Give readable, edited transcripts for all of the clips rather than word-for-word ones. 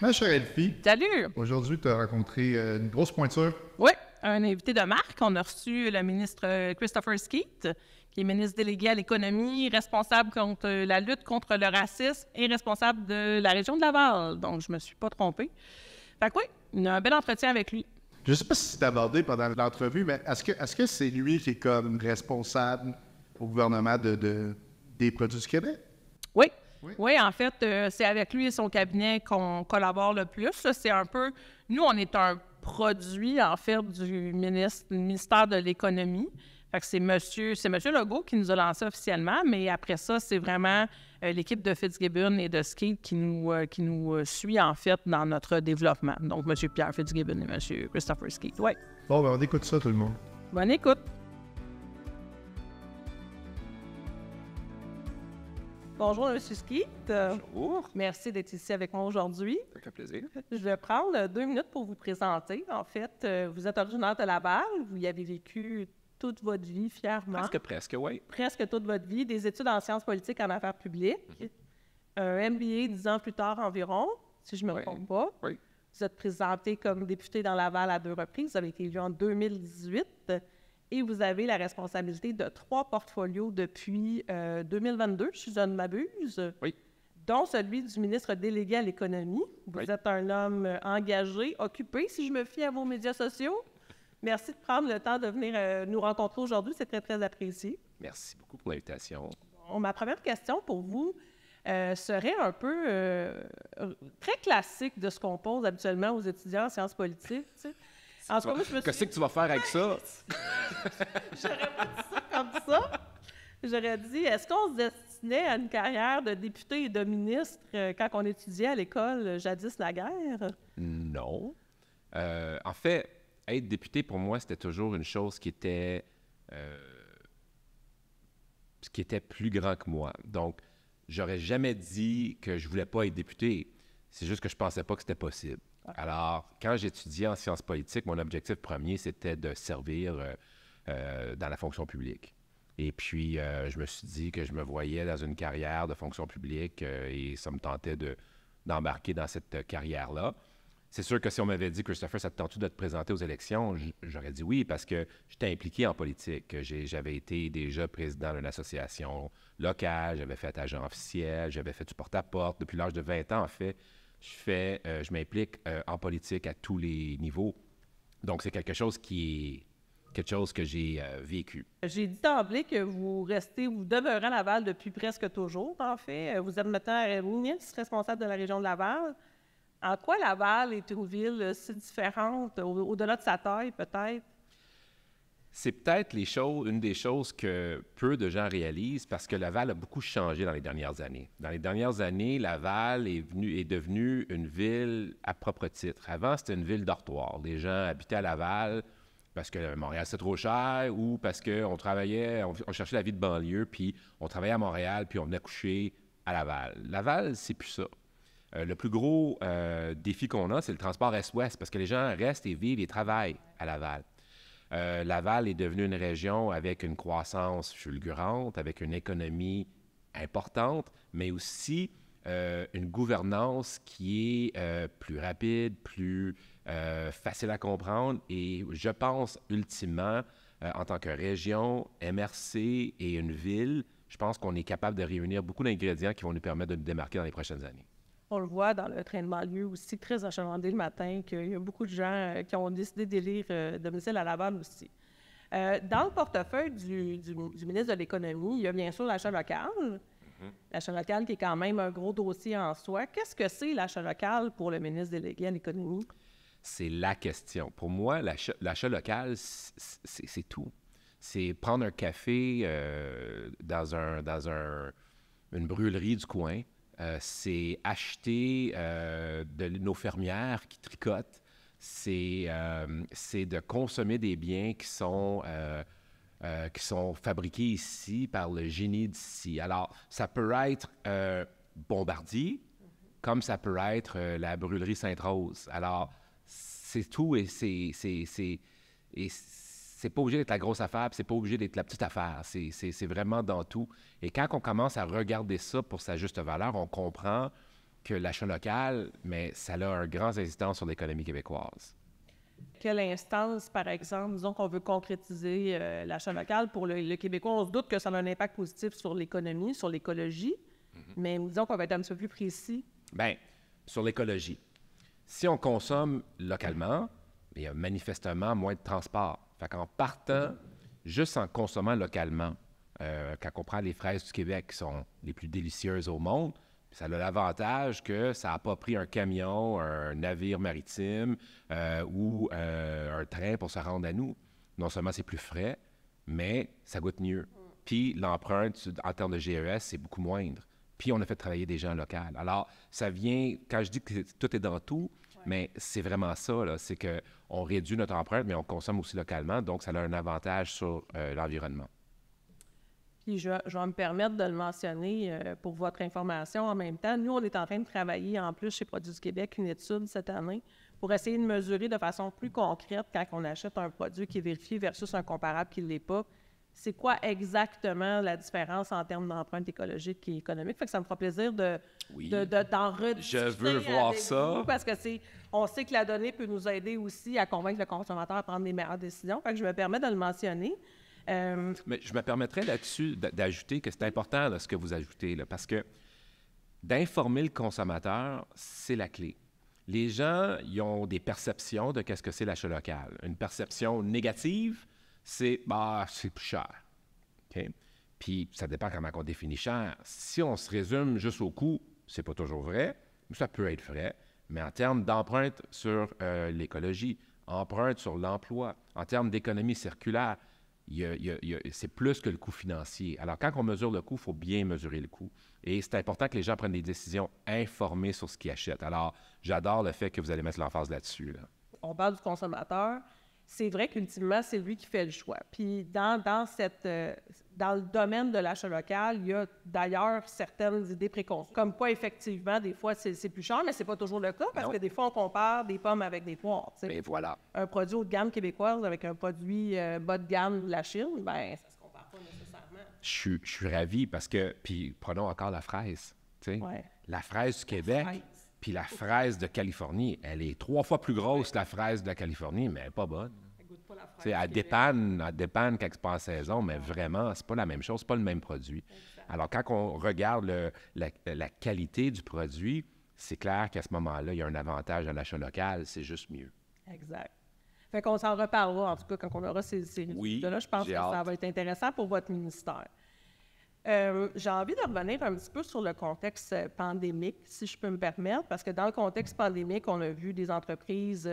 Ma chère Elfie, Salut! aujourd'hui, tu as rencontré une grosse pointure. Oui, un invité de marque. On a reçu le ministre Christopher Skeet, qui est ministre délégué à l'économie, responsable contre la lutte contre le racisme et responsable de la région de Laval. Donc, je me suis pas trompée. Fait que oui, on a un bel entretien avec lui. Je ne sais pas si c'est abordé pendant l'entrevue, mais est-ce que c'est lui qui est comme responsable au gouvernement des produits du Québec? Oui. Oui. Oui, en fait, c'est avec lui et son cabinet qu'on collabore le plus. C'est un peu... Nous, on est un produit, en fait, du ministère de l'Économie. Fait que c'est monsieur Legault qui nous a lancé officiellement, mais après ça, c'est vraiment l'équipe de Fitzgibbon et de Skeet qui nous suit, en fait, dans notre développement. Donc, monsieur Pierre Fitzgibbon et monsieur Christopher Skeet. Oui. Bon, ben on écoute ça, tout le monde. Bonne écoute. Bonjour, M. Skeet. Bonjour. Merci d'être ici avec moi aujourd'hui. Ça fait plaisir. Je vais prendre 2 minutes pour vous présenter. En fait, vous êtes originaire de Laval. Vous y avez vécu toute votre vie fièrement. Presque, oui. Presque toute votre vie. Des études en sciences politiques et en affaires publiques. Un MBA 10 ans plus tard environ, si je ne me trompe pas. Oui. Vous êtes présenté comme député dans Laval à 2 reprises. Vous avez été élu en 2018. Et vous avez la responsabilité de 3 portfolios depuis 2022, si je ne m'abuse. Oui. Dont celui du ministre délégué à l'économie. Vous êtes un homme engagé, occupé, si je me fie à vos médias sociaux. Merci de prendre le temps de venir nous rencontrer aujourd'hui. C'est très, très apprécié. Merci beaucoup pour l'invitation. Bon, ma première question pour vous serait un peu très classique de ce qu'on pose habituellement aux étudiants en sciences politiques. Tu sais. En tout cas, moi, je me suis... Qu'est-ce que tu vas faire avec ça? J'aurais pas dit ça comme ça. J'aurais dit, est-ce qu'on se destinait à une carrière de député et de ministre quand on étudiait à l'école jadis naguère? Non. En fait, être député, pour moi, c'était toujours une chose qui était plus grand que moi. Donc, j'aurais jamais dit que je voulais pas être député. C'est juste que je pensais pas que c'était possible. Alors, quand j'étudiais en sciences politiques, mon objectif premier, c'était de servir dans la fonction publique. Et puis, je me suis dit que je me voyais dans une carrière de fonction publique et ça me tentait d'embarquer dans cette carrière-là. C'est sûr que si on m'avait dit, Christopher, ça te tente de te présenter aux élections, j'aurais dit oui, parce que j'étais impliqué en politique. J'avais été déjà président d'une association locale, j'avais fait agent officiel, j'avais fait du porte-à-porte. Depuis l'âge de 20 ans, en fait, je m'implique en politique à tous les niveaux. Donc, c'est quelque chose que j'ai vécu. J'ai dit d'emblée que vous demeurez à Laval depuis presque toujours, en fait. Vous êtes maintenant ministre responsable de la région de Laval. En quoi Laval est une ville si différente, au-delà de sa taille, peut-être? C'est peut-être une des choses que peu de gens réalisent parce que Laval a beaucoup changé dans les dernières années. Dans les dernières années, Laval est devenue une ville à propre titre. Avant, c'était une ville dortoir. Les gens habitaient à Laval parce que Montréal, c'est trop cher ou parce qu'on travaillait, on cherchait la vie de banlieue, puis on travaillait à Montréal, puis on venait coucher à Laval. Laval, c'est plus ça. Le plus gros défi qu'on a, c'est le transport est-ouest parce que les gens restent et vivent et travaillent à Laval. Laval est devenue une région avec une croissance fulgurante, avec une économie importante, mais aussi une gouvernance qui est plus rapide, plus facile à comprendre. Et je pense, ultimement, en tant que région, MRC et une ville, je pense qu'on est capable de réunir beaucoup d'ingrédients qui vont nous permettre de nous démarquer dans les prochaines années. On le voit dans le train de banlieue aussi, très achalandé le matin, qu'il y a beaucoup de gens qui ont décidé d'élire domicile à Laval aussi. Dans le portefeuille du ministre de l'Économie, il y a bien sûr l'achat local. L'achat local qui est quand même un gros dossier en soi. Qu'est-ce que c'est l'achat local pour le ministre délégué à l'Économie? C'est la question. Pour moi, l'achat local, c'est tout. C'est prendre un café dans une brûlerie du coin. C'est acheter de nos fermières qui tricotent. C'est de consommer des biens qui sont fabriqués ici par le génie d'ici. Alors, ça peut être Bombardier, comme ça peut être la brûlerie Sainte-Rose. Alors, c'est tout et c'est pas obligé d'être la grosse affaire, puis c'est pas obligé d'être la petite affaire. C'est vraiment dans tout. Et quand on commence à regarder ça pour sa juste valeur, on comprend que l'achat local, mais ça a un grand incidence sur l'économie québécoise. Quelle instance, par exemple, disons qu'on veut concrétiser l'achat local pour le Québécois, on se doute que ça a un impact positif sur l'économie, sur l'écologie, mais disons qu'on va être un petit peu plus précis. Bien, sur l'écologie. Si on consomme localement, il y a manifestement moins de transport. Fait qu'en partant, juste en consommant localement, quand on prend les fraises du Québec qui sont les plus délicieuses au monde, ça a l'avantage que ça n'a pas pris un camion, un navire maritime ou un train pour se rendre à nous. Non seulement c'est plus frais, mais ça goûte mieux. Puis l'empreinte en termes de GES, c'est beaucoup moindre. Puis on a fait travailler des gens locaux. Alors, ça vient, quand je dis que tout est dans tout, mais c'est vraiment ça, là, c'est qu'on réduit notre empreinte, mais on consomme aussi localement, donc ça a un avantage sur l'environnement. Puis je vais me permettre de le mentionner pour votre information en même temps. Nous, on est en train de travailler en plus chez Produits du Québec une étude cette année pour essayer de mesurer de façon plus concrète quand on achète un produit qui est vérifié versus un comparable qui ne l'est pas. C'est quoi exactement la différence en termes d'empreinte écologique et économique? Fait que ça me fera plaisir d'en rediscuter. Je veux voir ça. Vous, parce que on sait que la donnée peut nous aider aussi à convaincre le consommateur à prendre les meilleures décisions. Fait que je me permets de le mentionner. Mais je me permettrais là-dessus d'ajouter que c'est important là, ce que vous ajoutez, là, parce que d'informer le consommateur, c'est la clé. Les gens, ils ont des perceptions de qu'est-ce que c'est l'achat local. Une perception négative, c'est « c'est plus cher okay? ». Puis ça dépend comment on définit cher. Si on se résume juste au coût, c'est pas toujours vrai, mais ça peut être vrai. Mais en termes d'empreinte sur l'écologie, empreinte sur l'emploi, en termes d'économie circulaire, c'est plus que le coût financier. Alors, quand on mesure le coût, il faut bien mesurer le coût. Et c'est important que les gens prennent des décisions informées sur ce qu'ils achètent. Alors, j'adore le fait que vous allez mettre l'emphase là-dessus. Là. On parle du consommateur. C'est vrai qu'ultimement, c'est lui qui fait le choix. Puis, dans le domaine de l'achat local, il y a d'ailleurs certaines idées préconçues. Comme quoi, effectivement, des fois, c'est plus cher, mais c'est pas toujours le cas parce que des fois, on compare des pommes avec des poires. Et voilà. Un produit haut de gamme québécoise avec un produit bas de gamme de la Chine, bien, ça se compare pas nécessairement. Je suis ravi parce que, puis prenons encore la fraise. Ouais. La fraise du Québec, puis la fraise de Californie, elle est 3 fois plus grosse que la fraise de la Californie, mais elle n'est pas bonne. Elle goûte pas la fraise. Elle dépanne quand c'est pas en saison, mais vraiment, c'est pas la même chose, c'est pas le même produit. Exact. Alors, quand on regarde la qualité du produit, c'est clair qu'à ce moment-là, il y a un avantage à l'achat local, c'est juste mieux. Exact. Fait qu'on s'en reparlera, en tout cas, quand on aura ces résultats-là. Je pense que ça va être intéressant pour votre ministère. J'ai envie de revenir un petit peu sur le contexte pandémique, si je peux me permettre, parce que dans le contexte pandémique, on a vu des entreprises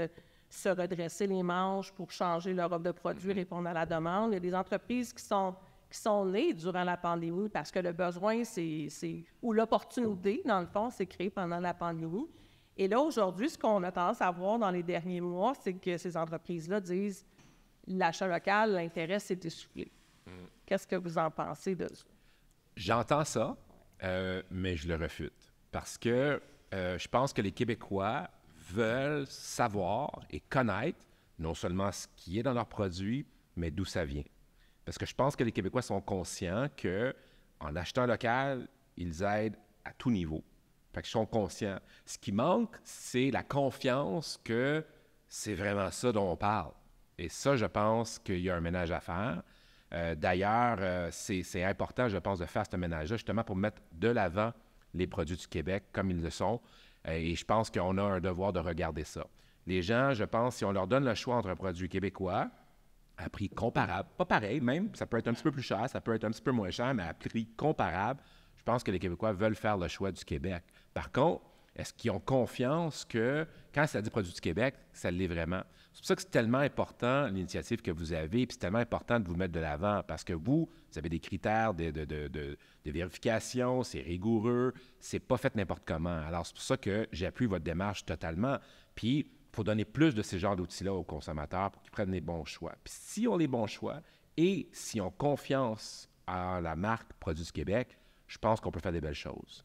se redresser les manches pour changer leur offre de produits, répondre à la demande. Il y a des entreprises qui sont nées durant la pandémie parce que le besoin, ou l'opportunité, dans le fond, c'est créé pendant la pandémie. Et là, aujourd'hui, ce qu'on a tendance à voir dans les derniers mois, c'est que ces entreprises-là disent l'achat local, l'intérêt s'est essoufflé. Qu'est-ce que vous en pensez de ça? J'entends ça, mais je le refute. Parce que je pense que les Québécois veulent savoir et connaître non seulement ce qui est dans leurs produits, mais d'où ça vient. Parce que je pense que les Québécois sont conscients qu'en achetant local, ils aident à tout niveau. Fait qu'ils sont conscients. Ce qui manque, c'est la confiance que c'est vraiment ça dont on parle. Et ça, je pense qu'il y a un ménage à faire. D'ailleurs, c'est important, je pense, de faire ce ménage-là, justement pour mettre de l'avant les produits du Québec comme ils le sont. Et je pense qu'on a un devoir de regarder ça. Les gens, je pense, si on leur donne le choix entre un produit québécois à prix comparable, pas pareil même, ça peut être un petit peu plus cher, ça peut être un petit peu moins cher, mais à prix comparable, je pense que les Québécois veulent faire le choix du Québec. Par contre, est-ce qu'ils ont confiance que, quand ça dit produit du Québec, ça l'est vraiment? C'est pour ça que c'est tellement important, l'initiative que vous avez, puis c'est tellement important de vous mettre de l'avant, parce que vous avez des critères de vérification, c'est rigoureux, c'est pas fait n'importe comment. Alors, c'est pour ça que j'appuie votre démarche totalement. Puis, il faut donner plus de ces genres d'outils-là aux consommateurs pour qu'ils prennent les bons choix. Puis, s'ils ont les bons choix et s'ils ont confiance en la marque Produits du Québec, je pense qu'on peut faire des belles choses.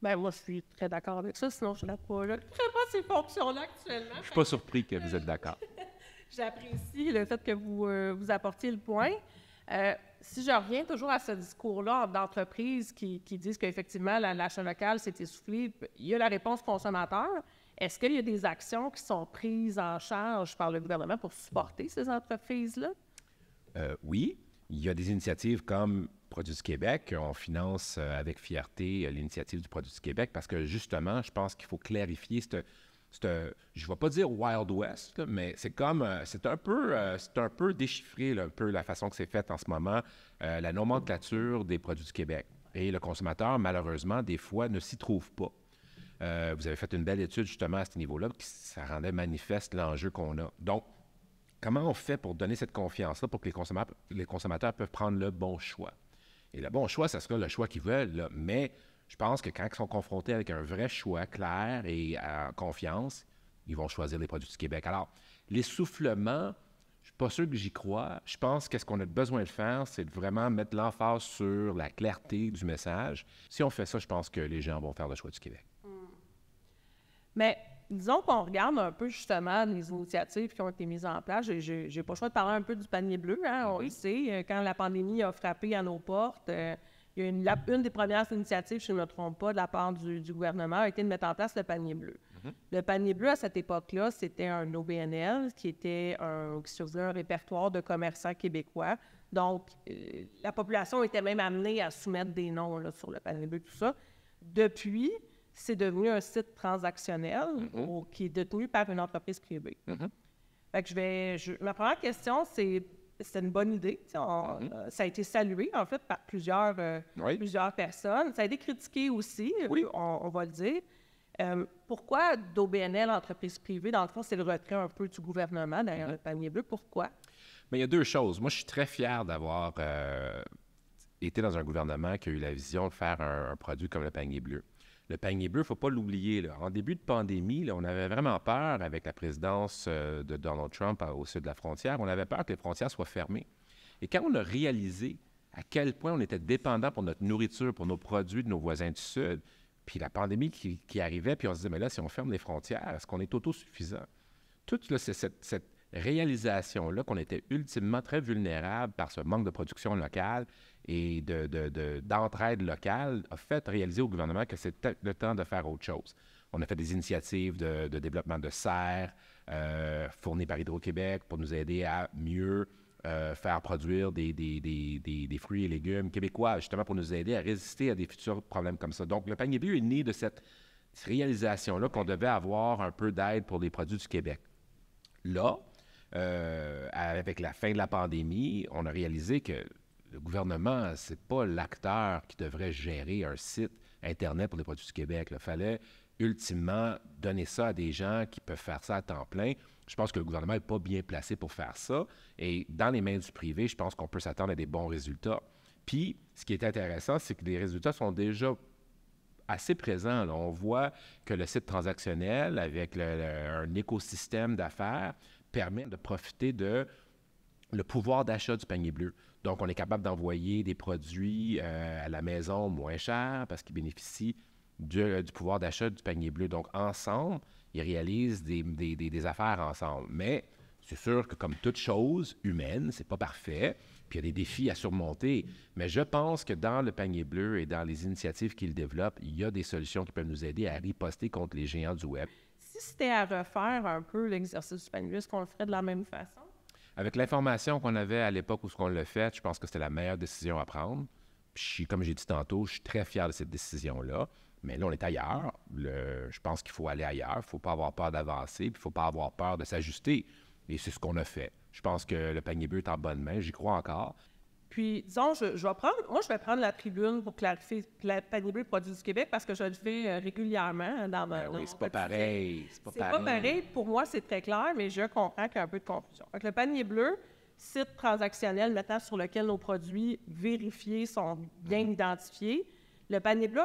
Bien, moi, je suis très d'accord avec ça, sinon je ne ferais pas ces fonctions-là actuellement. Je ne suis pas surpris que vous êtes d'accord. J'apprécie le fait que vous apportiez le point. Si je reviens toujours à ce discours-là d'entreprises qui disent qu'effectivement, l'achat local s'est essoufflé, il y a la réponse consommateur. Est-ce qu'il y a des actions qui sont prises en charge par le gouvernement pour supporter ces entreprises-là? Oui. Il y a des initiatives comme Produits du Québec. On finance avec fierté l'initiative du Produits du Québec parce que, justement, je pense qu'il faut clarifier je ne vais pas dire Wild West, là, mais c'est un peu déchiffré, là, un peu la façon que c'est fait en ce moment, la nomenclature des Produits du Québec. Et le consommateur, malheureusement, des fois, ne s'y trouve pas. Vous avez fait une belle étude, justement, à ce niveau-là, puis ça rendait manifeste l'enjeu qu'on a. Donc, comment on fait pour donner cette confiance-là pour que les consommateurs peuvent prendre le bon choix? Et le bon choix, ça sera le choix qu'ils veulent, là, mais je pense que quand ils sont confrontés avec un vrai choix clair et à confiance, ils vont choisir les Produits du Québec. Alors, l'essoufflement, je ne suis pas sûr que j'y crois. Je pense que ce qu'on a besoin de faire, c'est de vraiment mettre l'emphase sur la clarté du message. Si on fait ça, je pense que les gens vont faire le choix du Québec. Mais disons qu'on regarde un peu justement les initiatives qui ont été mises en place. J'ai pas le choix de parler un peu du panier bleu, hein, on le sait. Quand la pandémie a frappé à nos portes, il y a une des premières initiatives, si je ne me trompe pas, de la part du gouvernement, a été de mettre en place le panier bleu. Le panier bleu, à cette époque-là, c'était un OBNL, qui était un répertoire de commerçants québécois. Donc, la population était même amenée à soumettre des noms là, sur le panier bleu, tout ça. Depuis, c'est devenu un site transactionnel qui est détenu par une entreprise privée. Fait que ma première question, c'est une bonne idée. Ça a été salué, en fait, par plusieurs personnes. Ça a été critiqué aussi, on va le dire. Pourquoi d'OBNL, entreprise privée, dans le fond, c'est le retrait un peu du gouvernement derrière le panier bleu? Pourquoi? Mais il y a deux choses. Moi, je suis très fier d'avoir été dans un gouvernement qui a eu la vision de faire un produit comme le panier bleu. Le panier bleu, il ne faut pas l'oublier. Là. En début de pandémie, là, on avait vraiment peur, avec la présidence de Donald Trump au sud de la frontière, on avait peur que les frontières soient fermées. Et quand on a réalisé à quel point on était dépendant pour notre nourriture, pour nos produits de nos voisins du Sud, puis la pandémie qui arrivait, puis on se disait, mais là, si on ferme les frontières, est-ce qu'on est autosuffisant? Tout là, c'est cette réalisation-là qu'on était ultimement très vulnérable par ce manque de production locale et d'entraide locale a fait réaliser au gouvernement que c'était le temps de faire autre chose. On a fait des initiatives de développement de serres fournies par Hydro-Québec pour nous aider à mieux faire produire des fruits et légumes québécois, justement pour nous aider à résister à des futurs problèmes comme ça. Donc, le panier bleu est né de cette réalisation-là qu'on devait avoir un peu d'aide pour les produits du Québec. Là, avec la fin de la pandémie, on a réalisé que le gouvernement, c'est pas l'acteur qui devrait gérer un site Internet pour les produits du Québec. Il fallait ultimement donner ça à des gens qui peuvent faire ça à temps plein. Je pense que le gouvernement n'est pas bien placé pour faire ça. Et dans les mains du privé, je pense qu'on peut s'attendre à des bons résultats. Puis, ce qui est intéressant, c'est que les résultats sont déjà assez présents. Là. On voit que le site transactionnel, avec un écosystème d'affaires, permet de profiter de le pouvoir d'achat du panier bleu. Donc, on est capable d'envoyer des produits à la maison moins cher parce qu'ils bénéficient du pouvoir d'achat du panier bleu. Donc, ensemble, ils réalisent des affaires ensemble. Mais c'est sûr que comme toute chose humaine, c'est pas parfait, puis il y a des défis à surmonter. Mais je pense que dans le panier bleu et dans les initiatives qu'il développe, il y a des solutions qui peuvent nous aider à riposter contre les géants du web. Si c'était à refaire un peu l'exercice du panier bleu, est-ce qu'on le ferait de la même façon? Avec l'information qu'on avait à l'époque où on l'a fait, je pense que c'était la meilleure décision à prendre. Puis, comme j'ai dit tantôt, je suis très fier de cette décision-là. Mais là, on est ailleurs. Je pense qu'il faut aller ailleurs. Il ne faut pas avoir peur d'avancer. Puis, il ne faut pas avoir peur de s'ajuster. Et c'est ce qu'on a fait. Je pense que le panier bleu est en bonne main. J'y crois encore. Puis, disons, je vais prendre la tribune pour clarifier le panier bleu Produits du Québec parce que je le fais régulièrement dans ma... oui, c'est pas pareil. C'est pas pareil. Pour moi, c'est très clair, mais je comprends qu'il y a un peu de confusion. Donc, le panier bleu, site transactionnel maintenant sur lequel nos produits vérifiés sont bien identifiés. Le panier bleu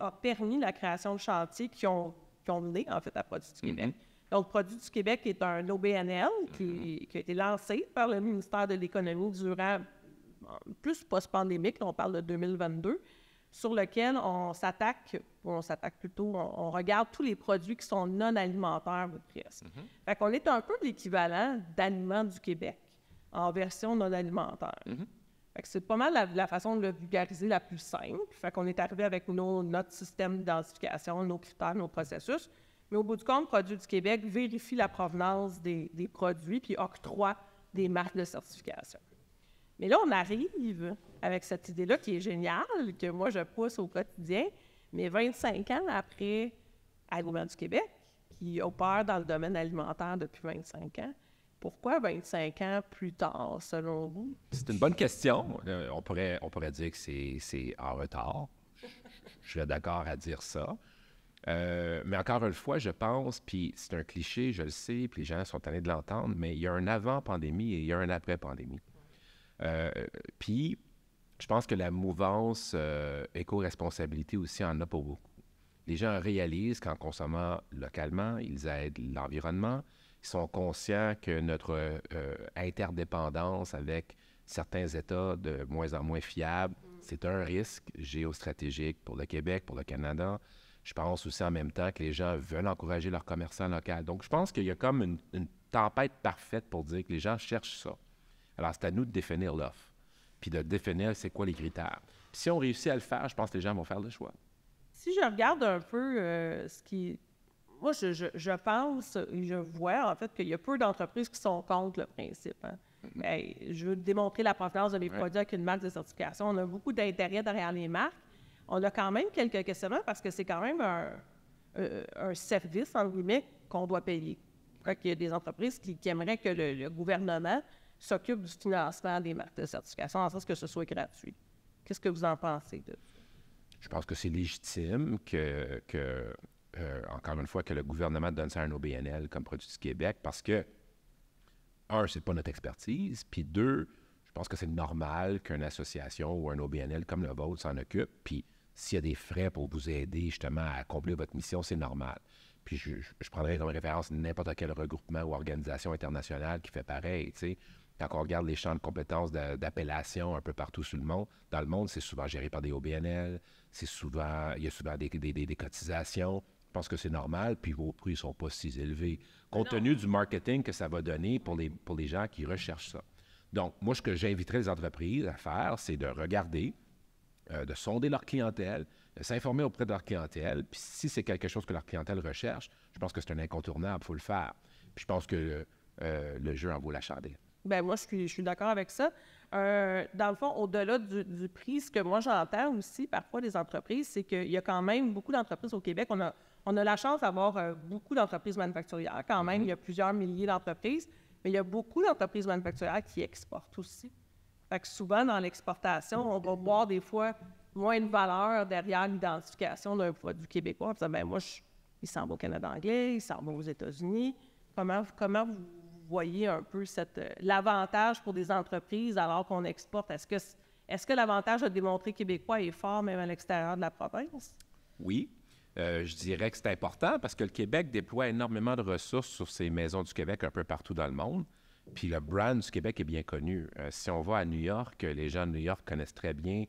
a permis la création de chantiers qui ont mené, en fait, à Produits du Québec. Donc, Produits du Québec est un OBNL qui a été lancé par le ministère de l'Économie durant... plus post-pandémique, on parle de 2022, sur lequel on regarde tous les produits qui sont non alimentaires ou presque. Fait qu'on est un peu l'équivalent d'Aliments du Québec en version non alimentaire. Fait que c'est pas mal la façon de le vulgariser la plus simple. Fait qu'on est arrivé avec notre système d'identification, nos critères, nos processus. Mais au bout du compte, Produits du Québec vérifie la provenance des produits puis octroie des marques de certification. Mais là, on arrive avec cette idée-là qui est géniale, que moi, je pousse au quotidien, mais 25 ans après Aliments du Québec, qui opère dans le domaine alimentaire depuis 25 ans, pourquoi 25 ans plus tard, selon vous? C'est une bonne question. On pourrait dire que c'est en retard. Je suis d'accord à dire ça. Mais encore une fois, je pense, puis c'est un cliché, je le sais, puis les gens sont tannés de l'entendre, mais il y a un avant-pandémie et il y a un après-pandémie. Puis, je pense que la mouvance éco-responsabilité aussi en a pour beaucoup. Les gens réalisent qu'en consommant localement, ils aident l'environnement. Ils sont conscients que notre interdépendance avec certains États de moins en moins fiables, c'est un risque géostratégique pour le Québec, pour le Canada. Je pense aussi en même temps que les gens veulent encourager leurs commerçants locaux. Donc, je pense qu'il y a comme une tempête parfaite pour dire que les gens cherchent ça. Alors, c'est à nous de définir l'offre, puis de définir c'est quoi les critères. Puis si on réussit à le faire, je pense que les gens vont faire le choix. Si je regarde un peu ce qui... Moi, je pense et je vois, en fait, qu'il y a peu d'entreprises qui sont contre le principe. Hein. Bien, je veux démontrer la provenance de mes produits avec une marque de certification. On a beaucoup d'intérêt derrière les marques. On a quand même quelques questionnements parce que c'est quand même un service, en guillemets, qu'on doit payer. Il y a des entreprises qui aimeraient que le gouvernement s'occupe du financement des marques de certification, en sorte que ce soit gratuit. Qu'est-ce que vous en pensez de ça? Je pense que c'est légitime encore une fois, que le gouvernement donne ça à un OBNL comme Produits du Québec parce que, un, c'est pas notre expertise, puis deux, je pense que c'est normal qu'une association ou un OBNL comme le vôtre s'en occupe, puis s'il y a des frais pour vous aider justement à accomplir votre mission, c'est normal. Puis je prendrais comme référence n'importe quel regroupement ou organisation internationale qui fait pareil, tu sais. Quand on regarde les champs de compétences d'appellation un peu partout dans le monde, c'est souvent géré par des OBNL, il y a souvent des cotisations. Je pense que c'est normal, puis vos prix ne sont pas si élevés, compte tenu du marketing que ça va donner pour les gens qui recherchent ça. Donc, moi, ce que j'inviterais les entreprises à faire, c'est de regarder, de sonder leur clientèle, de s'informer auprès de leur clientèle, puis si c'est quelque chose que leur clientèle recherche, je pense que c'est un incontournable, il faut le faire. Puis je pense que le jeu en vaut la chandelle. Bien, moi, je suis d'accord avec ça. Dans le fond, au-delà du prix, ce que moi j'entends aussi parfois des entreprises, c'est qu'il y a quand même beaucoup d'entreprises au Québec. On a la chance d'avoir beaucoup d'entreprises manufacturières. Quand même, il y a plusieurs milliers d'entreprises, mais il y a beaucoup d'entreprises manufacturières qui exportent aussi. Fait que souvent, dans l'exportation, on va voir des fois moins de valeur derrière l'identification d'un produit québécois. Puis, ben, moi, il s'en va au Canada anglais, il s'en va aux États-Unis. Comment vous voyez un peu l'avantage pour des entreprises alors qu'on exporte? Est-ce que l'avantage de démontrer québécois est fort même à l'extérieur de la province? Oui. Je dirais que c'est important parce que le Québec déploie énormément de ressources sur ses maisons du Québec un peu partout dans le monde. Puis le brand du Québec est bien connu. Si on va à New York, les gens de New York connaissent très bien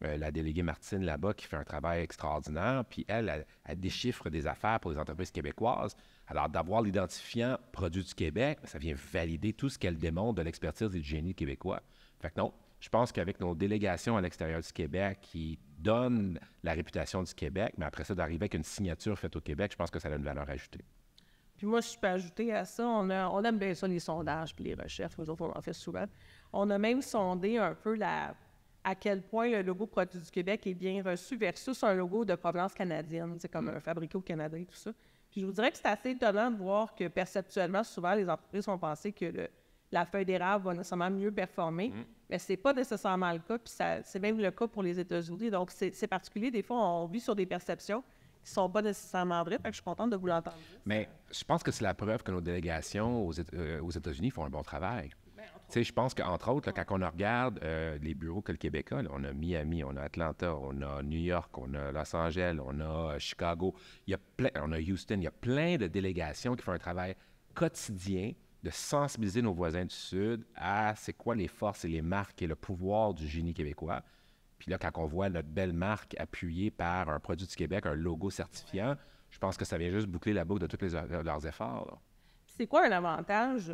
la déléguée Martine là-bas qui fait un travail extraordinaire. Puis elle déchiffre des affaires pour les entreprises québécoises. Alors d'avoir l'identifiant Produits du Québec, ça vient valider tout ce qu'elle démontre de l'expertise et du génie québécois. Fait que non, je pense qu'avec nos délégations à l'extérieur du Québec qui donnent la réputation du Québec, mais après ça, d'arriver avec une signature faite au Québec, je pense que ça a une valeur ajoutée. Puis moi, si je peux ajouter à ça, on aime bien ça, les sondages puis les recherches. Nous autres, on en fait souvent. On a même sondé un peu à quel point le logo Produits du Québec est bien reçu versus un logo de provenance canadienne, c'est comme un fabriqué au Canada et tout ça. Puis je vous dirais que c'est assez étonnant de voir que perceptuellement, souvent, les entreprises vont penser que la feuille d'érable va nécessairement mieux performer, mais c'est pas nécessairement le cas, puis c'est même le cas pour les États-Unis. Donc, c'est particulier. Des fois, on vit sur des perceptions qui ne sont pas nécessairement vraies, fait que je suis contente de vous l'entendre. Mais je pense que c'est la preuve que nos délégations aux États-Unis font un bon travail. Tu sais, je pense qu'entre autres, là, quand on regarde les bureaux que le Québec a, là, on a Miami, on a Atlanta, on a New York, on a Los Angeles, on a Chicago, on a Houston, il y a plein de délégations qui font un travail quotidien de sensibiliser nos voisins du Sud à c'est quoi les forces et les marques et le pouvoir du génie québécois. Puis là, quand on voit notre belle marque appuyée par un produit du Québec, un logo certifiant, je pense que ça vient juste boucler la boucle de tous leurs efforts. Là. C'est quoi un avantage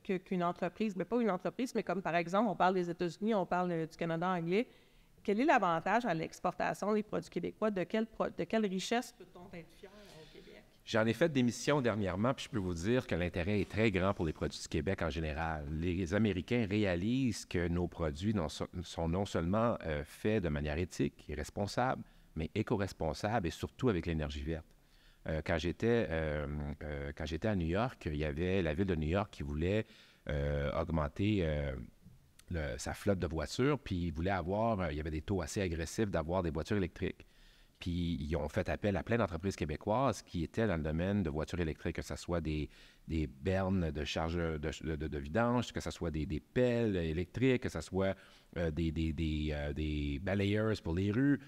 qu'une entreprise, mais pas une entreprise, mais comme par exemple, on parle des États-Unis, on parle du Canada anglais. Quel est l'avantage à l'exportation des produits québécois? De quelle richesse peut-on être fier au Québec? J'en ai fait des missions dernièrement, puis je peux vous dire que l'intérêt est très grand pour les produits du Québec en général. Les Américains réalisent que nos produits sont non seulement faits de manière éthique et responsable, mais éco-responsable et surtout avec l'énergie verte. Quand j'étais à New York, il y avait la ville de New York qui voulait augmenter sa flotte de voitures, puis il y avait des taux assez agressifs d'avoir des voitures électriques. Puis ils ont fait appel à plein d'entreprises québécoises qui étaient dans le domaine de voitures électriques, que ce soit des bernes de charge de vidange, que ce soit des pelles électriques, que ce soit des balayeurs pour les rues.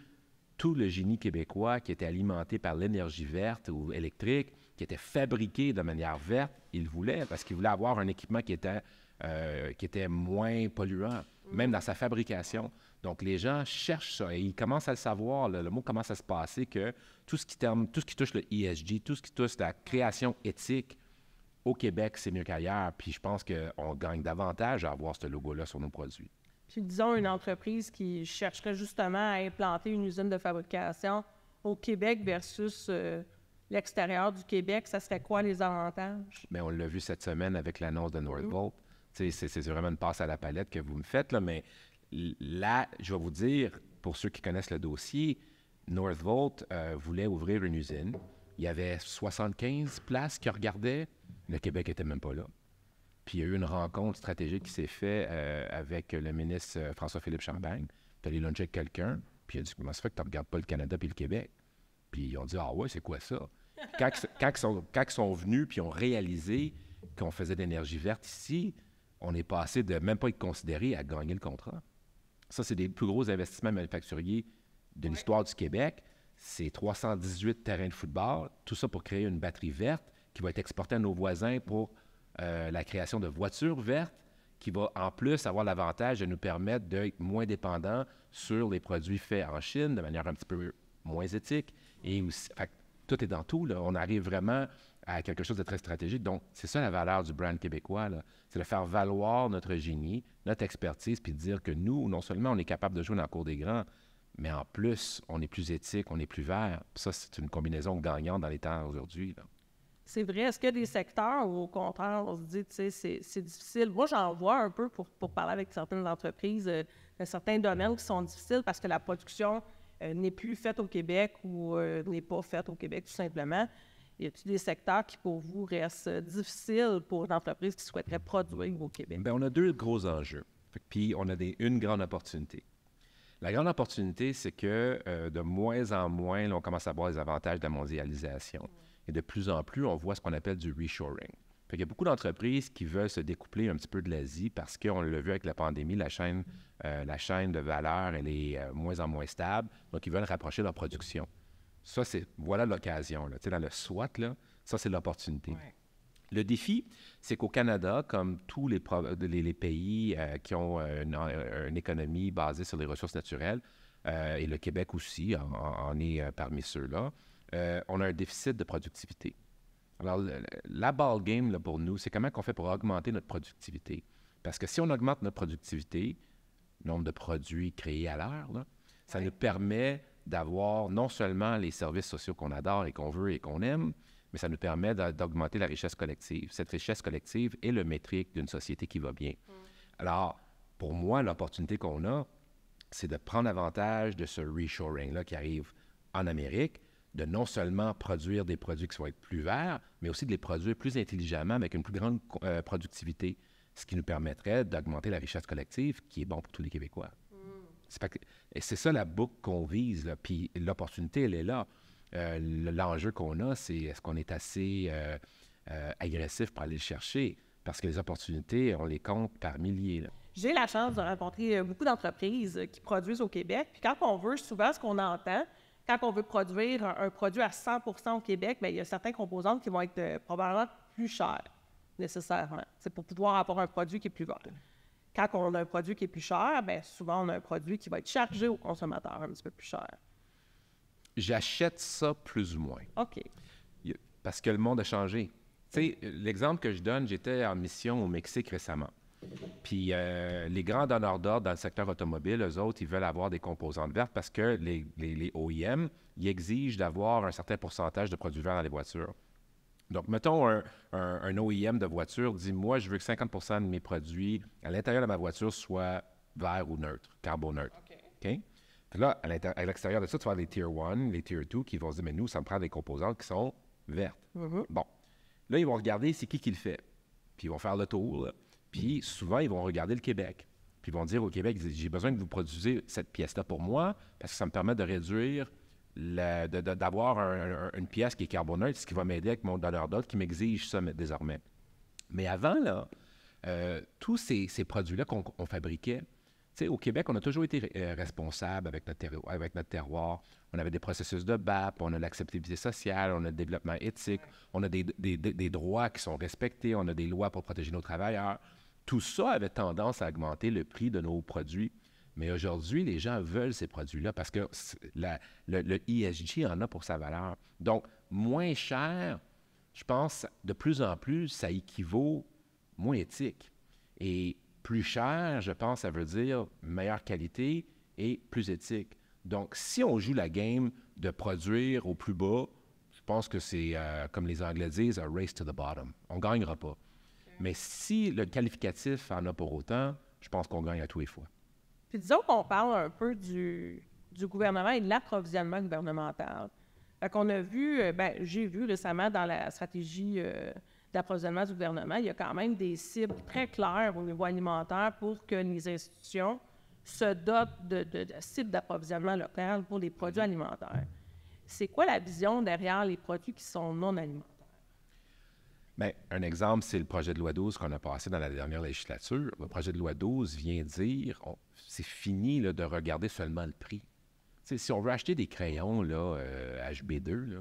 Tout le génie québécois qui était alimenté par l'énergie verte ou électrique, qui était fabriqué de manière verte, ils le voulaient parce qu'ils voulaient avoir un équipement qui était moins polluant, même dans sa fabrication. Donc, les gens cherchent ça et ils commencent à le savoir, le mot commence à se passer que tout ce qui touche le ESG, tout ce qui touche la création éthique, au Québec, c'est mieux qu'ailleurs. Puis je pense qu'on gagne davantage à avoir ce logo-là sur nos produits. Puis disons une entreprise qui chercherait justement à implanter une usine de fabrication au Québec versus l'extérieur du Québec, ça serait quoi les avantages? Bien, on l'a vu cette semaine avec l'annonce de Northvolt. C'est vraiment une passe à la palette que vous me faites, là, mais là, je vais vous dire, pour ceux qui connaissent le dossier, Northvolt voulait ouvrir une usine. Il y avait 75 places qui regardaient. Le Québec n'était même pas là. Puis il y a eu une rencontre stratégique qui s'est faite avec le ministre François-Philippe Champagne. Tu allé luncher avec quelqu'un, puis il a dit « Comment ça fait que tu ne regardes pas le Canada puis le Québec? » Puis ils ont dit « Ah ouais, c'est quoi ça? » Quand ils sont venus puis ont réalisé qu'on faisait de l'énergie verte ici, on est passé de même pas être considéré à gagner le contrat. Ça, c'est des plus gros investissements manufacturiers de l'histoire du Québec. C'est 318 terrains de football, tout ça pour créer une batterie verte qui va être exportée à nos voisins pour la création de voitures vertes, qui va en plus avoir l'avantage de nous permettre d'être moins dépendants sur les produits faits en Chine de manière un petit peu moins éthique. Et aussi, tout est dans tout, là. On arrive vraiment à quelque chose de très stratégique. Donc, c'est ça la valeur du brand québécois, là. C'est de faire valoir notre génie, notre expertise, puis de dire que nous, non seulement on est capable de jouer dans la cour des grands, mais en plus, on est plus éthique, on est plus vert. Puis ça, c'est une combinaison gagnante dans les temps aujourd'hui, là. C'est vrai. Est-ce qu'il y a des secteurs où, au contraire, on se dit, tu sais, c'est difficile? Moi, j'en vois un peu pour parler avec certaines entreprises de certains domaines qui sont difficiles parce que la production n'est plus faite au Québec ou n'est pas faite au Québec, tout simplement. Y a-t-il des secteurs qui, pour vous, restent difficiles pour une entreprise qui souhaiterait produire au Québec? Bien, on a deux gros enjeux. Puis, on a une grande opportunité. La grande opportunité, c'est que de moins en moins, là, on commence à voir les avantages de la mondialisation. Et de plus en plus, on voit ce qu'on appelle du reshoring. Il y a beaucoup d'entreprises qui veulent se découpler un petit peu de l'Asie parce qu'on l'a vu avec la pandémie, la chaîne de valeur, elle est moins en moins stable. Donc, ils veulent rapprocher leur production. Ça, voilà l'occasion. Là. Tu sais, dans le SWOT, là, ça, c'est l'opportunité. Ouais. Le défi, c'est qu'au Canada, comme tous les pays qui ont une économie basée sur les ressources naturelles, et le Québec aussi en est parmi ceux-là, on a un déficit de productivité. Alors, la ball game là, pour nous, c'est comment on fait pour augmenter notre productivité. Parce que si on augmente notre productivité, le nombre de produits créés à l'heure, là, ça nous permet d'avoir non seulement les services sociaux qu'on adore et qu'on veut et qu'on aime, mais ça nous permet d'augmenter la richesse collective. Cette richesse collective est le métrique d'une société qui va bien. Alors, pour moi, l'opportunité qu'on a, c'est de prendre avantage de ce reshoring-là qui arrive en Amérique, de non seulement produire des produits qui vont être plus verts, mais aussi de les produire plus intelligemment avec une plus grande productivité, ce qui nous permettrait d'augmenter la richesse collective qui est bon pour tous les Québécois. Et c'est ça la boucle qu'on vise, là. Puis l'opportunité, elle est là. L'enjeu qu'on a, c'est est-ce qu'on est assez agressif pour aller le chercher? Parce que les opportunités, on les compte par milliers, là. J'ai la chance de rencontrer beaucoup d'entreprises qui produisent au Québec. Puis quand on veut, souvent, ce qu'on entend, quand on veut produire un produit à 100% au Québec, bien, il y a certaines composantes qui vont être probablement plus chères, nécessairement. C'est pour pouvoir avoir un produit qui est plus vert. Quand on a un produit qui est plus cher, bien, souvent, on a un produit qui va être chargé au consommateur un petit peu plus cher. J'achète ça plus ou moins. OK. Parce que le monde a changé. Tu sais, l'exemple que je donne, j'étais en mission au Mexique récemment. Puis les grands donneurs d'ordre dans le secteur automobile, eux autres, ils veulent avoir des composantes vertes parce que les OEM, ils exigent d'avoir un certain pourcentage de produits verts dans les voitures. Donc, mettons, un OEM de voiture dit, moi, je veux que 50 de mes produits à l'intérieur de ma voiture soient verts ou neutres, carboneutres. OK? Puis là, à l'extérieur de ça, tu vas avoir les Tier 1, les Tier 2 qui vont se dire, mais nous, ça me prend des composantes qui sont vertes. Bon. Là, ils vont regarder c'est qui le fait. Puis ils vont faire le tour, là. Puis souvent, ils vont regarder le Québec. Puis ils vont dire au Québec, j'ai besoin que vous produisez cette pièce-là pour moi parce que ça me permet de réduire, d'avoir une pièce qui est carboneutre, ce qui va m'aider avec mon donneur d'ordre qui m'exige ça désormais. Mais avant, là, tous ces produits-là qu'on fabriquait, tu sais, au Québec, on a toujours été responsable avec notre terroir. On avait des processus de BAP, on a l'acceptabilité sociale, on a le développement éthique, on a des droits qui sont respectés, on a des lois pour protéger nos travailleurs. Tout ça avait tendance à augmenter le prix de nos produits. Mais aujourd'hui, les gens veulent ces produits-là parce que le ESG en a pour sa valeur. Donc, moins cher, je pense, de plus en plus, ça équivaut moins éthique. Et plus cher, je pense, ça veut dire meilleure qualité et plus éthique. Donc, si on joue la game de produire au plus bas, je pense que c'est, comme les Anglais disent, « a race to the bottom ». On ne gagnera pas. Mais si le qualificatif en a pour autant, je pense qu'on gagne à tous les fois. Puis disons qu'on parle un peu du gouvernement et de l'approvisionnement gouvernemental. Fait qu'on a vu, j'ai vu récemment dans la stratégie d'approvisionnement du gouvernement, il y a quand même des cibles très claires au niveau alimentaire pour que les institutions se dotent de sites d'approvisionnement local pour les produits alimentaires. C'est quoi la vision derrière les produits qui sont non alimentaires? Bien, un exemple, c'est le projet de loi 12 qu'on a passé dans la dernière législature. Le projet de loi 12 vient dire, c'est fini là, de regarder seulement le prix. T'sais, si on veut acheter des crayons là, HB2, là,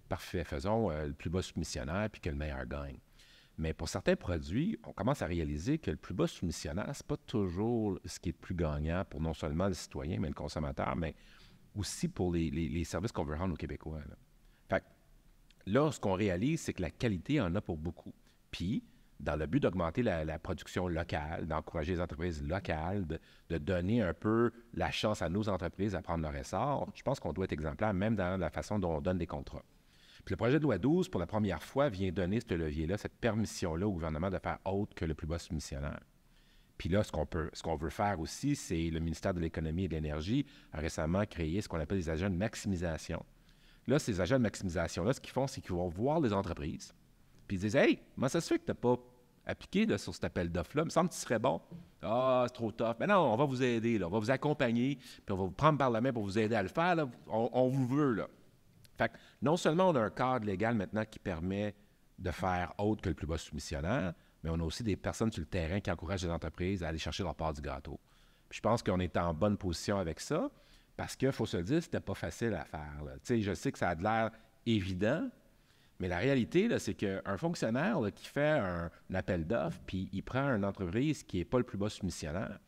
parfait, faisons le plus bas soumissionnaire puis que le meilleur gagne. Mais pour certains produits, on commence à réaliser que le plus bas soumissionnaire, c'est pas toujours ce qui est le plus gagnant pour non seulement le citoyen, mais le consommateur, mais aussi pour les services qu'on veut rendre aux Québécois. Là. Fait que là, ce qu'on réalise, c'est que la qualité en a pour beaucoup. Puis, dans le but d'augmenter la production locale, d'encourager les entreprises locales, de donner un peu la chance à nos entreprises à prendre leur essor, je pense qu'on doit être exemplaire même dans la façon dont on donne des contrats. Puis le projet de loi 12, pour la première fois, vient donner ce levier-là, cette permission-là au gouvernement de faire autre que le plus bas soumissionnaire. Puis là, ce qu'on veut faire aussi, c'est le ministère de l'Économie et de l'Énergie a récemment créé ce qu'on appelle des agents de maximisation. Là, ces agents de maximisation-là, ce qu'ils font, c'est qu'ils vont voir les entreprises, puis ils disent « Hey, comment ça se fait que tu n'as pas appliqué là, sur cet appel d'offres-là? Il me semble que tu serais bon. Ah, c'est trop tough. Mais non, on va vous aider, là. On va vous accompagner, puis on va vous prendre par la main pour vous aider à le faire. Là. On vous veut, là. » Fait que non seulement on a un cadre légal maintenant qui permet de faire autre que le plus bas soumissionnaire, mais on a aussi des personnes sur le terrain qui encouragent les entreprises à aller chercher leur part du gâteau. Puis je pense qu'on est en bonne position avec ça, parce qu'il faut se le dire, c'était pas facile à faire. Tu sais, je sais que ça a de l'air évident, mais la réalité, là, c'est qu'un fonctionnaire là, qui fait un appel d'offres, puis il prend une entreprise qui n'est pas le plus bas soumissionnaire,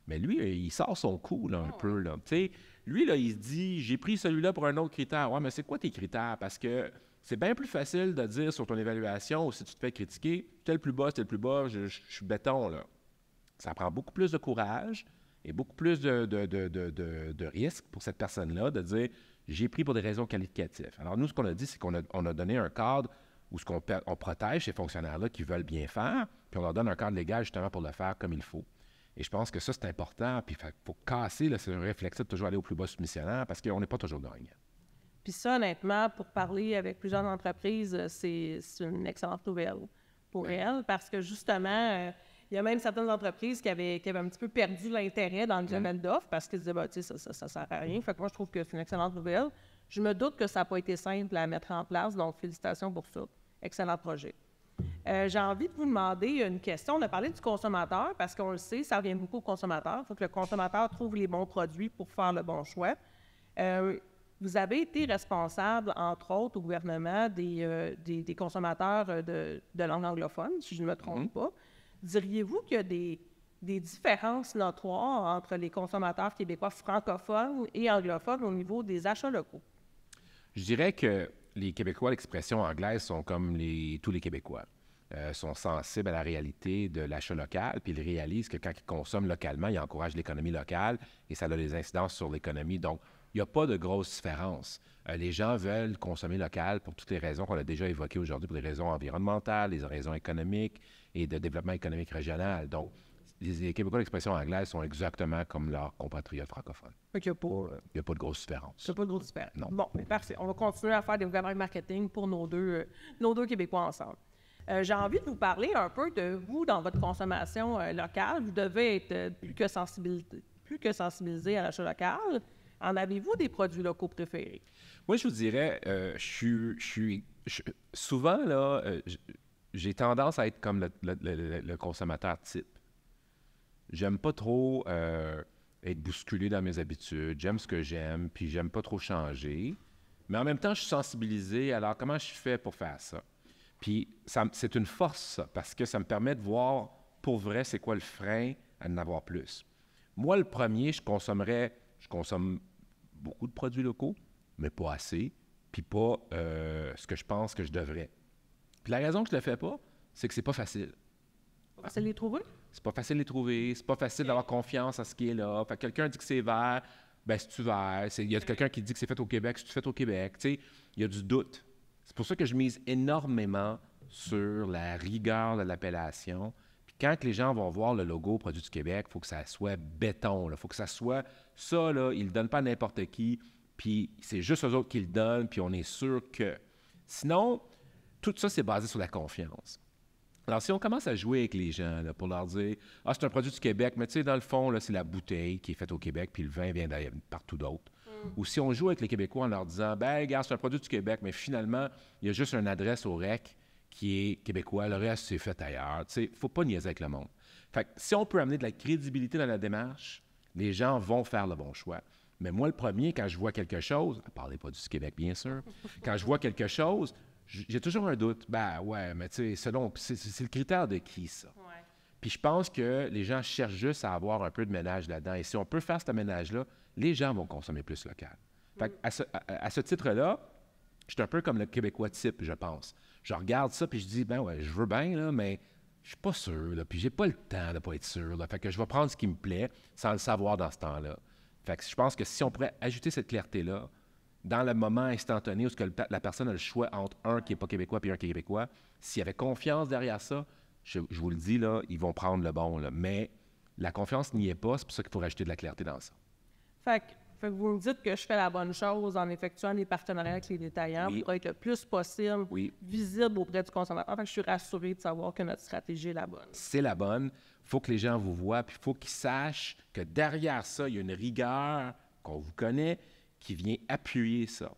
mais lui, il sort son coup là, un peu. Là. Tu sais, lui, là, il se dit, j'ai pris celui-là pour un autre critère. Ouais, mais c'est quoi tes critères? Parce que c'est bien plus facile de dire sur ton évaluation, ou si tu te fais critiquer, t'es le plus bas, je suis béton. Là. Ça prend beaucoup plus de courage et beaucoup plus de risque pour cette personne-là de dire, j'ai pris pour des raisons qualificatives. Alors nous, ce qu'on a dit, c'est qu'on a donné un cadre où on protège ces fonctionnaires-là qui veulent bien faire, puis on leur donne un cadre légal justement pour le faire comme il faut. Et je pense que ça, c'est important. Puis il faut casser ce réflexe de toujours aller au plus bas soumissionnaire parce qu'on n'est pas toujours gagnant. Puis ça, honnêtement, pour parler avec plusieurs entreprises, c'est une excellente nouvelle pour elles parce que justement, il y a même certaines entreprises qui avaient un petit peu perdu l'intérêt dans le domaine d'offres parce qu'ils disaient, tu sais, ça ne sert à rien. Fait que moi, je trouve que c'est une excellente nouvelle. Je me doute que ça n'a pas été simple à mettre en place, donc félicitations pour ça. Excellent projet. J'ai envie de vous demander une question. On a parlé du consommateur parce qu'on le sait, ça revient beaucoup au consommateur. Il faut que le consommateur trouve les bons produits pour faire le bon choix. Vous avez été responsable, entre autres, au gouvernement des consommateurs de langue anglophone, si je ne me trompe pas. Diriez-vous qu'il y a des différences notoires entre les consommateurs québécois francophones et anglophones au niveau des achats locaux? Je dirais que les Québécois, l'expression anglaise, sont comme tous les Québécois. Sont sensibles à la réalité de l'achat local, puis ils réalisent que quand ils consomment localement, ils encouragent l'économie locale et ça a des incidences sur l'économie. Donc, il n'y a pas de grosse différence. Les gens veulent consommer local pour toutes les raisons qu'on a déjà évoquées aujourd'hui, pour des raisons environnementales, des raisons économiques et de développement économique régional. Donc, les Québécois d'expression anglaise sont exactement comme leurs compatriotes francophones. Fait qu'il n'y a pas de grosse différence. Il n'y a pas de grosse différence. Non. Bon, mais parfait. On va continuer à faire des webinaires marketing pour nos deux Québécois ensemble. J'ai envie de vous parler un peu de vous dans votre consommation locale. Vous devez être plus que sensibilisé à l'achat local. En avez-vous des produits locaux préférés? Moi, je vous dirais, souvent, là, j'ai tendance à être comme le consommateur type. J'aime pas trop être bousculé dans mes habitudes. J'aime ce que j'aime, puis j'aime pas trop changer. Mais en même temps, je suis sensibilisé. Alors, comment je fais pour faire ça? Puis, c'est une force, ça, parce que ça me permet de voir pour vrai c'est quoi le frein à en avoir plus. Moi, le premier, je consomme beaucoup de produits locaux, mais pas assez, puis pas ce que je pense que je devrais. Puis la raison que je ne le fais pas, c'est que c'est pas facile. Pas facile de les trouver? C'est pas facile de les trouver, c'est pas facile d'avoir confiance à ce qui est là. Fait que quelqu'un dit que c'est vert, bien, c'est-tu vert? Il y a quelqu'un qui dit que c'est fait au Québec, c'est-tu fait au Québec? Tu sais, il y a du doute. C'est pour ça que je mise énormément sur la rigueur de l'appellation. Puis quand les gens vont voir le logo Produits du Québec, il faut que ça soit béton. Il faut que ça soit ça, là, ils ne le donnent pas à n'importe qui, puis c'est juste eux autres qui le donnent, puis on est sûr que... Sinon, tout ça, c'est basé sur la confiance. Alors, si on commence à jouer avec les gens là, pour leur dire « Ah, c'est un produit du Québec, mais tu sais, dans le fond, là, c'est la bouteille qui est faite au Québec, puis le vin vient partout d'autre. » Ou si on joue avec les Québécois en leur disant « Ben, regarde, c'est un produit du Québec, mais finalement, il y a juste une adresse au REC qui est québécois, le reste, c'est fait ailleurs. » Tu sais, il ne faut pas niaiser avec le monde. Fait que si on peut amener de la crédibilité dans la démarche, les gens vont faire le bon choix. Mais moi, le premier, quand je vois quelque chose, à part les produits du Québec, bien sûr, quand je vois quelque chose, j'ai toujours un doute. Ben ouais, mais tu sais, selon, c'est le critère de qui, ça? Ouais. Puis je pense que les gens cherchent juste à avoir un peu de ménage là-dedans. Et si on peut faire ce ménage-là, les gens vont consommer plus local. Fait à ce titre-là, je suis un peu comme le Québécois type, je pense. Je regarde ça, puis je dis, ben ouais, je veux bien, là, mais je suis pas sûr, là, puis j'ai pas le temps de pas être sûr. Là. Fait que je vais prendre ce qui me plaît sans le savoir dans ce temps-là. Fait que je pense que si on pourrait ajouter cette clarté-là, dans le moment instantané où la personne a le choix entre un qui n'est pas québécois et un qui est québécois, s'il y avait confiance derrière ça, je vous le dis, là, ils vont prendre le bon. Là. Mais la confiance n'y est pas, c'est pour ça qu'il faut rajouter de la clarté dans ça. Fait que vous me dites que je fais la bonne chose en effectuant les partenariats avec les détaillants pour être le plus possible visible auprès du consommateur. Fait que je suis rassurée de savoir que notre stratégie est la bonne. C'est la bonne. Il faut que les gens vous voient, puis il faut qu'ils sachent que derrière ça, il y a une rigueur qu'on vous connaît qui vient appuyer ça.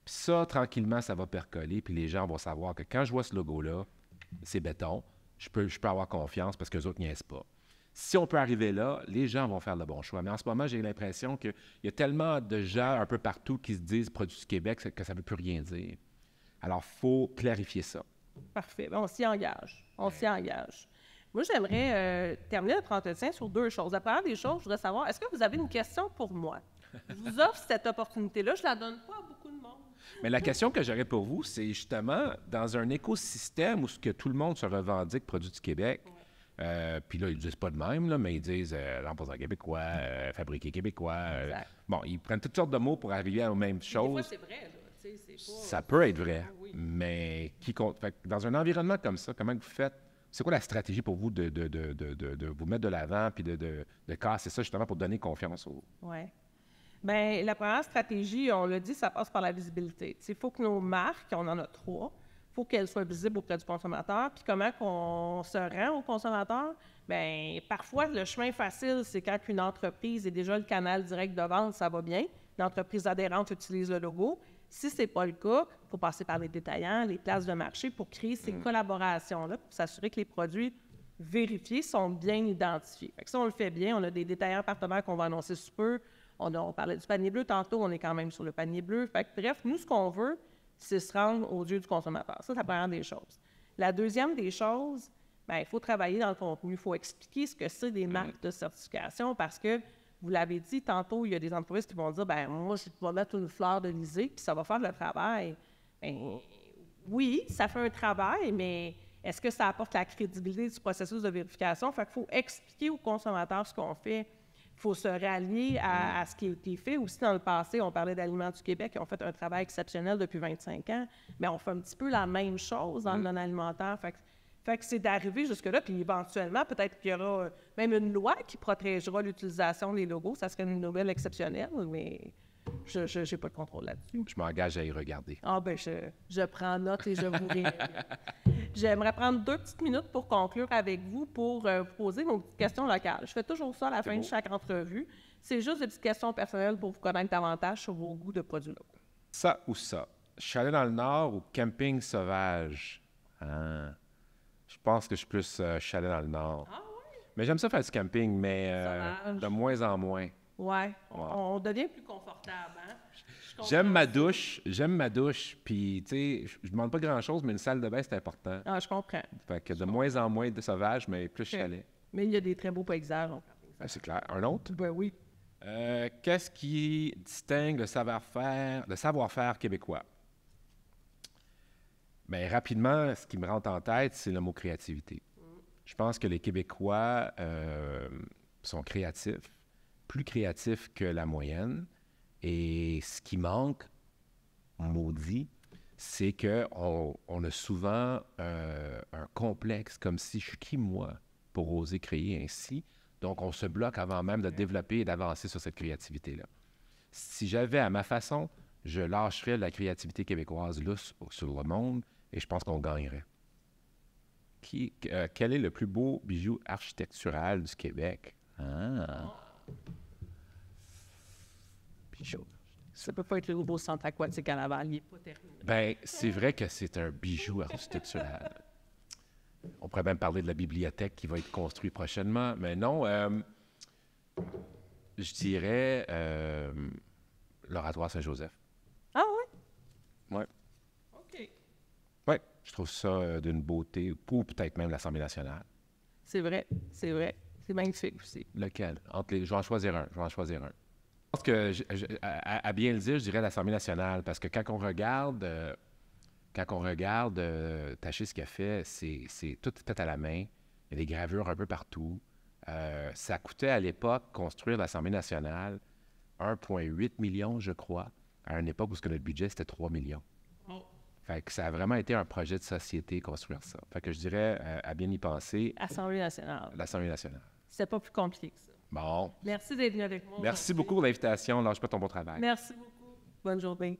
Puis ça, tranquillement, ça va percoler, puis les gens vont savoir que quand je vois ce logo-là, c'est béton, je peux avoir confiance parce qu'eux autres niaisent pas. Si on peut arriver là, les gens vont faire le bon choix. Mais en ce moment, j'ai l'impression qu'il y a tellement de gens un peu partout qui se disent « Produits du Québec » que ça ne veut plus rien dire. Alors, il faut clarifier ça. Parfait. On s'y engage. Moi, j'aimerais terminer notre entretien sur deux choses. La première des choses, je voudrais savoir, est-ce que vous avez une question pour moi? Je vous offre cette opportunité-là. Je ne la donne pas à beaucoup de monde. Mais la question que j'aurais pour vous, c'est justement, dans un écosystème où tout le monde se revendique Produits du Québec, puis là, ils ne disent pas de même, là, mais ils disent l'emploi québécois, fabriqué québécois. Bon, ils prennent toutes sortes de mots pour arriver aux mêmes choses. Des fois, c'est vrai, là. C'est pas, ça peut être vrai, mais qui compte. Fait que dans un environnement comme ça, comment vous faites? C'est quoi la stratégie pour vous de vous mettre de l'avant puis de casser ça justement pour donner confiance aux... Oui. Bien, la première stratégie, on l'a dit, ça passe par la visibilité. Il faut que nos marques, on en a 3, il faut qu'elles soient visibles auprès du consommateur. Puis comment on se rend au consommateur? Bien, parfois, le chemin facile, c'est quand une entreprise est déjà le canal direct de vente, ça va bien. L'entreprise adhérente utilise le logo. Si ce n'est pas le cas, il faut passer par les détaillants, les places de marché pour créer ces collaborations-là, pour s'assurer que les produits vérifiés sont bien identifiés. Fait que ça, on le fait bien. On a des détaillants partenaires qu'on va annoncer sous peu. On parlait du panier bleu tantôt, on est quand même sur le panier bleu. Fait que, bref, nous, ce qu'on veut, c'est se rendre aux yeux du consommateur. Ça, c'est la première des choses. La deuxième des choses, bien, il faut travailler dans le contenu. Il faut expliquer ce que c'est des marques de certification parce que, vous l'avez dit tantôt, il y a des entreprises qui vont dire, bien, moi, je vais mettre une fleur de lysée, puis ça va faire le travail. Ben, oui, ça fait un travail, mais est-ce que ça apporte la crédibilité du processus de vérification? Fait qu'il faut expliquer aux consommateurs ce qu'on fait. Il faut se rallier à ce qui a été fait. Aussi, dans le passé, on parlait d'Aliments du Québec, qui ont fait un travail exceptionnel depuis 25 ans, mais on fait un petit peu la même chose dans le non-alimentaire. Fait que c'est d'arriver jusque-là, puis éventuellement, peut-être qu'il y aura même une loi qui protégera l'utilisation des logos. Ça serait une nouvelle exceptionnelle, mais je n'ai pas de contrôle là-dessus. Je m'engage à y regarder. Ah ben je prends note et je vous réponds. J'aimerais prendre 2 petites minutes pour conclure avec vous, pour vous poser nos petites questions locales. Je fais toujours ça à la fin de chaque entrevue. C'est juste des petites questions personnelles pour vous connaître davantage sur vos goûts de produits locaux. Ça ou ça? Chalet dans le Nord ou camping sauvage? Ah, je pense que je suis plus chalet dans le Nord. Ah oui? Mais j'aime ça faire du camping, mais Sauvage. de moins en moins. Ouais, on devient plus confortable, hein? J'aime ma douche, puis tu sais, je demande pas grand-chose, mais une salle de bain, c'est important. Ah, je comprends. Fait que de moins en moins de sauvage, mais plus chalet. Mais il y a des très beaux paysages. Ben, c'est clair. Un autre? Ben oui. Qu'est-ce qui distingue le savoir-faire québécois? Bien, rapidement, ce qui me rentre en tête, c'est le mot créativité. Je pense que les Québécois sont créatifs, plus créatifs que la moyenne. Et ce qui manque, maudit, c'est qu'on a souvent un complexe, comme si je suis qui, moi, pour oser créer ainsi. Donc, on se bloque avant même de développer et d'avancer sur cette créativité-là. Si j'avais à ma façon, je lâcherais la créativité québécoise lousse sur le monde et je pense qu'on gagnerait. Quel est le plus beau bijou architectural du Québec? Ah! Bijou. Ça peut pas être le nouveau centre aquatique à Laval, il n'est pas terminé. Bien, c'est vrai que c'est un bijou architectural. On pourrait même parler de la bibliothèque qui va être construite prochainement, mais non, je dirais l'Oratoire Saint-Joseph. Ah oui? Oui. OK. Oui, je trouve ça d'une beauté, ou peut-être même l'Assemblée nationale. C'est vrai, c'est vrai. C'est magnifique aussi. Lequel? Je vais en choisir un. Je pense que, à bien le dire, je dirais l'Assemblée nationale, parce que quand on regarde Taché, ce qu'il a fait, c'est tout fait à la main. Il y a des gravures un peu partout. Ça coûtait à l'époque, construire l'Assemblée nationale, 1,8 million, je crois, à une époque où notre budget, c'était 3 millions. Oh. Fait que ça a vraiment été un projet de société, construire ça. Fait que je dirais, à bien y penser, Assemblée nationale. l'Assemblée nationale. C'est pas plus compliqué que ça. Bon. Merci d'être venu avec moi. Merci aujourd'hui. beaucoup pour l'invitation. Lâche pas ton bon travail. Merci beaucoup. Bonne journée.